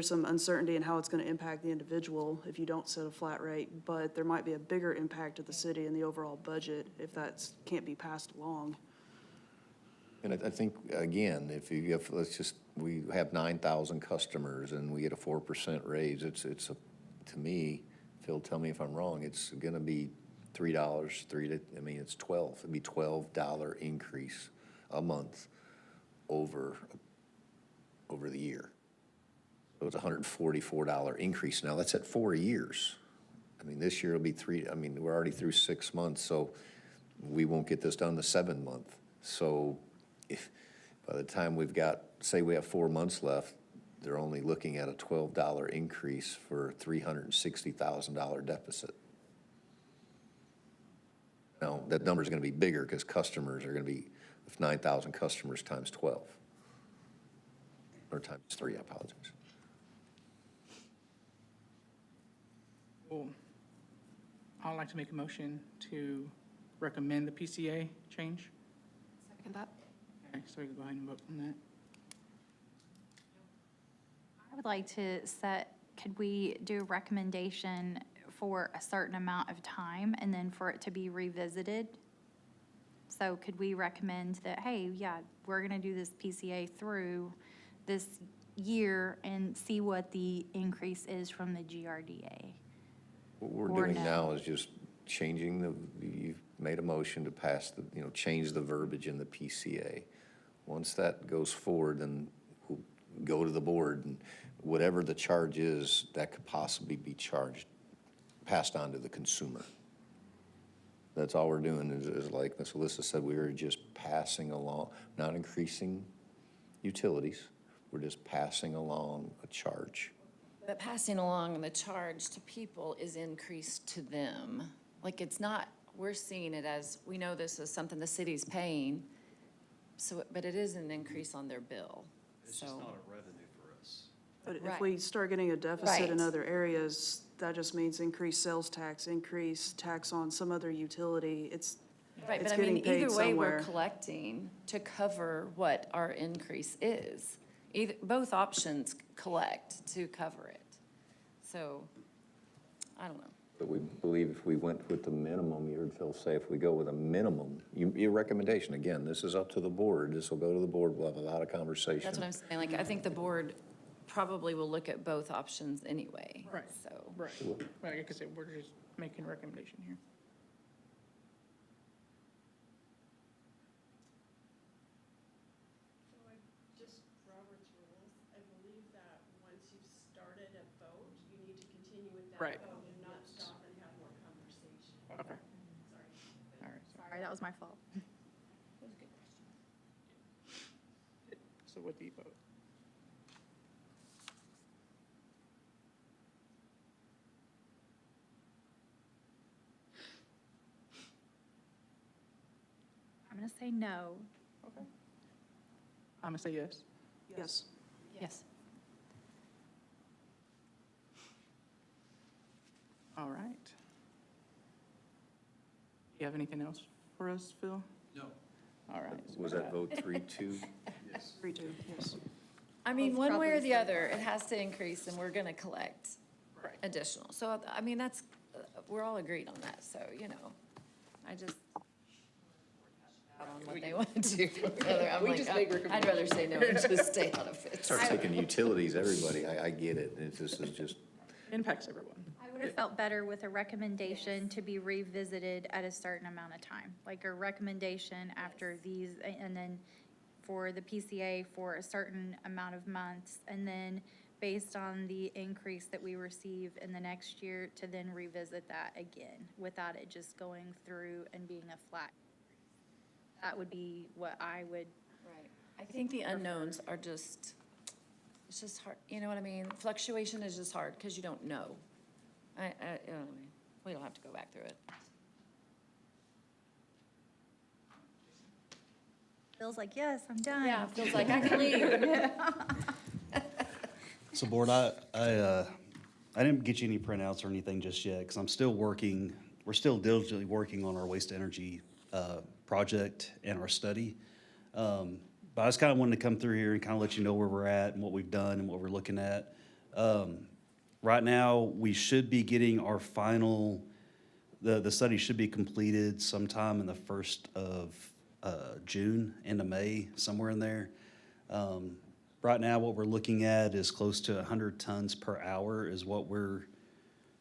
some uncertainty in how it's gonna impact the individual if you don't set a flat rate, but there might be a bigger impact to the city and the overall budget if that's, can't be passed along. And I think, again, if you have, we have 9,000 customers and we get a 4% raise, it's to me, Phil, tell me if I'm wrong, it's gonna be $3, it's 12, it'd be $12 increase a month over the year. So it's a $144 increase. Now, that's at 4 years. I mean, this year it'll be we're already through 6 months, so we won't get this done the 7th month. So if, by the time we've got, say we have 4 months left, they're only looking at a $12 increase for a $360,000 deficit. Now, that number's gonna be bigger because customers are gonna be, if 9,000 customers times 12, or times 3, I apologize. Well, I'd like to make a motion to recommend the PCA change. Second that. Okay, so we can go ahead and vote on that. I would like to could we do a recommendation for a certain amount of time and then for it to be revisited? So could we recommend that, hey, yeah, we're gonna do this PCA through this year and see what the increase is from the GRDA? What we're Or doing no. now is just changing you've made a motion to pass change the verbiage in the PCA. Once that goes forward, then we'll go to the board, and whatever the charge is, that could possibly be passed on to the consumer. That's all we're doing is like Ms. Alyssa said, we are just passing along, not increasing utilities. We're just passing along a charge. But passing along the charge to people is increased to them. Like, it's not, we're seeing it as, we know this is something the city's paying, so, but it is an increase on their bill. It's just So, not a revenue for us. But if Right. we start getting a deficit in Right. other areas, that just means increased sales tax, increased tax on some other utility. Right, It's but I mean, getting paid either way, we're somewhere. collecting to cover what our increase is. Either, both options collect to cover it. So, I don't know. But we believe if we went with the minimum, you heard Phil say, if we go with a minimum, your recommendation, again, this is up to the board. This will go to the board. We'll have a lot of conversation. That's what I'm saying, like, I think the board probably will look at both options anyway. Right. So, Right. Well, like I said, we're just making a recommendation here. Just Robert's rules, I believe that once you've started a vote, you need to continue with that Right. vote and not stop and have more conversation. Okay. Sorry. All right. Sorry, that was my fault. So what do you vote? I'm gonna say no. Okay. I'm gonna say yes. Yes. Yes. All right. You have anything else for us, Phil? No. All right. so Was with that vote 3-2? 3-2, yes. I mean, Well, it's one way or probably the so. other, it has to increase and we're gonna collect Right. additional. So, I mean, that's, we're all agreed on that, so, you know, I just out on what they want to do. I'm like, I'd rather say no and just stay out of it. Start taking utilities, everybody. I get it. This is just, Impacts everyone. I would have felt better with a recommendation to be revisited at a certain amount of time, like a recommendation after these, and then for the PCA for a certain amount of months, and then based on the increase that we receive in the next year, to then revisit that again, without it just going through and being a flat. That would be what I would, Right. I think the unknowns are just, it's just hard, you know what I mean? Fluctuation is just hard because you don't know. You know what I mean? We don't have to go back through it. feels like, yes, I'm done. Yeah, feels like I can leave. So board, I didn't get you any printouts or anything just yet, because I'm still working, we're still diligently working on our waste energy project and our study. But I just kind of wanted to come through here and kind of let you know where we're at and what we've done and what we're looking at. Right now, we should be getting our final, the study should be completed sometime in the 1st of June, end of May, somewhere in there. Right now, what we're looking at is close to 100 tons per hour is what we're,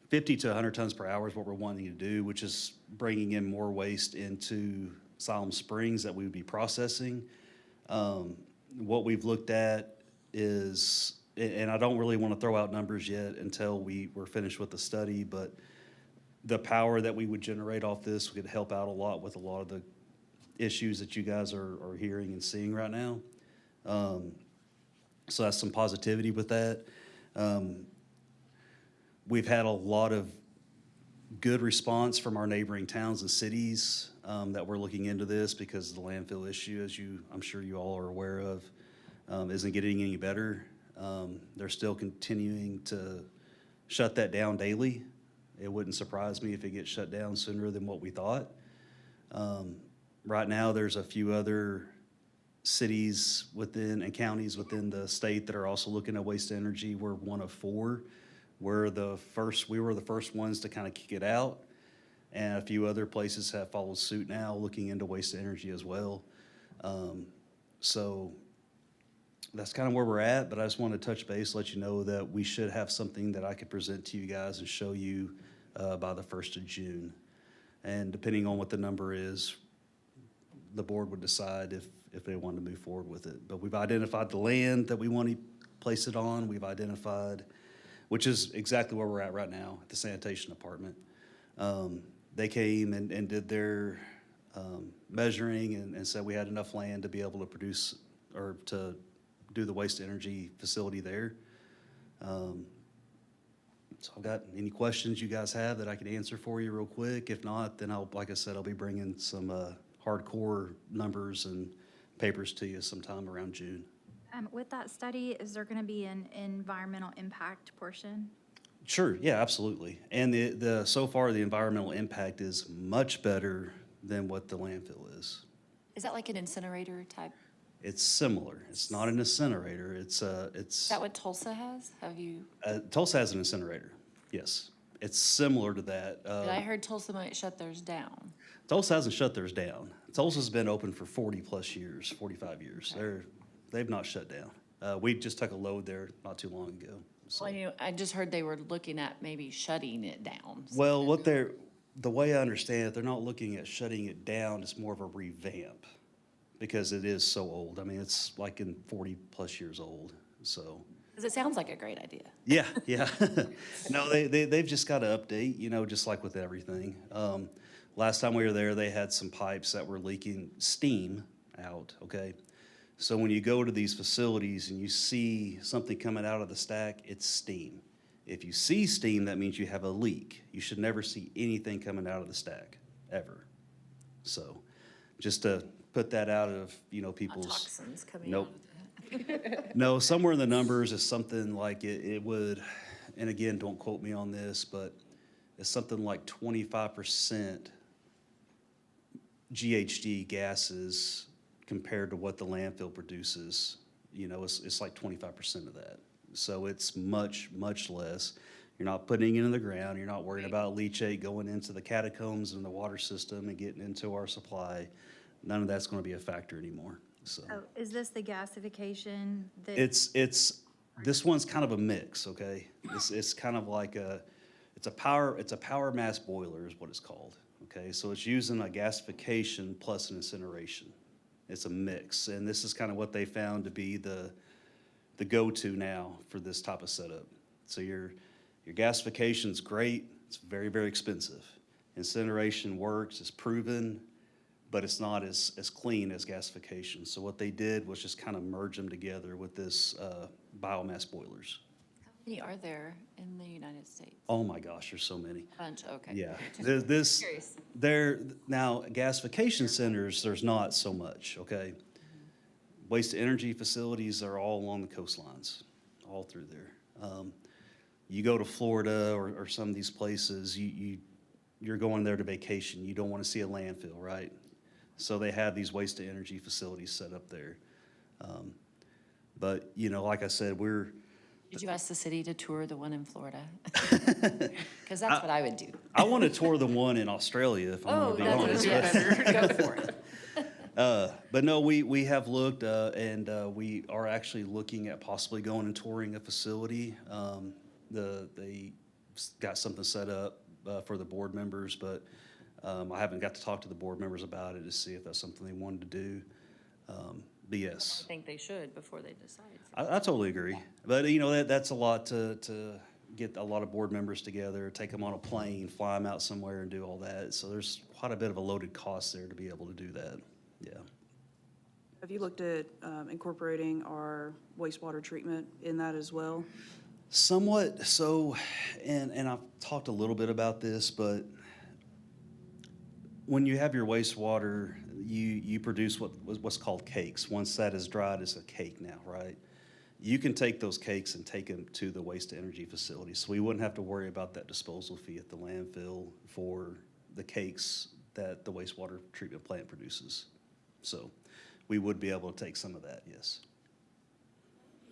50 to 100 tons per hour is what we're wanting to do, which is bringing in more waste into Siloam Springs that we would be processing. What we've looked at is, and I don't really want to throw out numbers yet until we're finished with the study, but the power that we would generate off this could help out a lot with a lot of the issues that you guys are hearing and seeing right now. So that's some positivity with that. We've had a lot of good response from our neighboring towns and cities that we're looking into this, because the landfill issue, as I'm sure you all are aware of, isn't getting any better. They're still continuing to shut that down daily. It wouldn't surprise me if it gets shut down sooner than what we thought. Right now, there's a few other cities within and counties within the state that are also looking at waste energy. We're one of 4. We were the first ones to kind of kick it out, and a few other places have followed suit now, looking into waste energy as well. So that's kind of where we're at, but I just want to touch base, let you know that we should have something that I could present to you guys and show you by the 1st of June. And depending on what the number is, the board would decide if they want to move forward with it. But we've identified the land that we want to place it on. We've identified, which is exactly where we're at right now at the sanitation department. They came and did their measuring and said we had enough land to be able to produce or to do the waste energy facility there. So I've got any questions you guys have that I could answer for you real quick. If not, then like I said, I'll be bringing some hardcore numbers and papers to you sometime around June. With that study, is there going to be an environmental impact portion? Sure, yeah, absolutely. And so far, the environmental impact is much better than what the landfill is. Is that like an incinerator type? It's similar. It's not an incinerator. Is that what Tulsa has? Have you, Tulsa has an incinerator, yes. It's similar to that. but I heard Tulsa might shut theirs down. Tulsa hasn't shut theirs down. Tulsa's been open for 40-plus years, 45 years. They've not shut down. We just took a load there not too long ago. So. Well, I just heard they were looking at maybe shutting it down. Well, the way I understand it, they're not looking at shutting it down. It's more of a revamp because it is so old. I mean, it's like in 40-plus years old, so. Because it sounds like a great idea. Yeah, yeah. No, they've just got to update, just like with everything. Last time we were there, they had some pipes that were leaking steam out, okay? So when you go to these facilities and you see something coming out of the stack, it's steam. If you see steam, that means you have a leak. You should never see anything coming out of the stack, ever. So just to put that out of, people's. Toxins coming Nope. out of it. No, somewhere in the numbers is something like it would, and again, don't quote me on this, but it's something like 25% GHG gases compared to what the landfill produces. It's like 25% of that. So it's much, much less. You're not putting it in the ground. You're not worried about leachate going into the catacombs and the water system and getting into our supply. None of that's going to be a factor anymore. So. Oh, is this the gasification that? This one's kind of a mix, okay? It's kind of like it's a power mass boiler is what it's called, okay? So it's using a gasification plus an incineration. It's a mix, and this is kind of what they found to be the go-to now for this type of setup. So your gasification's great. It's very, very expensive. Incineration works, it's proven, but it's not as clean as gasification. So what they did was just kind of merge them together with this biomass boilers. How many are there in the United States? Oh my gosh, there's so many. Bunch, okay. Yeah, Curious. now gasification centers, there's not so much, okay? Waste to energy facilities are all along the coastlines, all through there. You go to Florida or some of these places, you're going there to vacation. You don't want to see a landfill, right? So they have these waste to energy facilities set up there. But, like I said, Did you ask the city to tour the one in Florida? Because that's what I would do. I want to tour the one in Australia, if I'm going to be honest. Go for it. But no, we have looked, and we are actually looking at possibly going and touring a facility. They got something set up for the board members, but I haven't got to talk to the board members about it to see if that's something they wanted to do. But yes. I think they should before they decide. I totally agree. But, that's a lot to get a lot of board members together, take them on a plane, fly them out somewhere and do all that. So there's quite a bit of a loaded cost there to be able to do that. Yeah. Have you looked at incorporating our wastewater treatment in that as well? Somewhat so, and I've talked a little bit about this, but when you have your wastewater, you produce what's called cakes. Once that is dried, it's a cake now, right? You can take those cakes and take them to the waste to energy facility. So we wouldn't have to worry about that disposal fee at the landfill for the cakes that the wastewater treatment plant produces. So we would be able to take some of that, yes.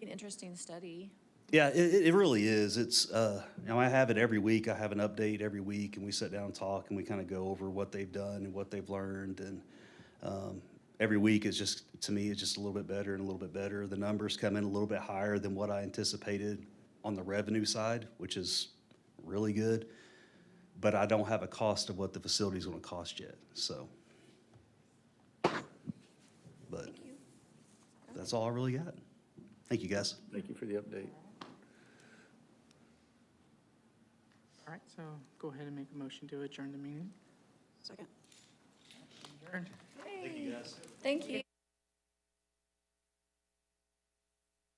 An interesting study. Yeah, it really is. It's, I have it every week. I have an update every week, and we sit down and talk, and we kind of go over what they've done and what they've learned. And every week is just, to me, it's just a little bit better and a little bit better. The numbers come in a little bit higher than what I anticipated on the revenue side, which is really good. But I don't have a cost of what the facility's going to cost yet, so. But that's all I really got. Thank you, guys. Thank you for the update. All right, so go ahead and make a motion to adjourn the meeting. Second. Adjourned. Thank you.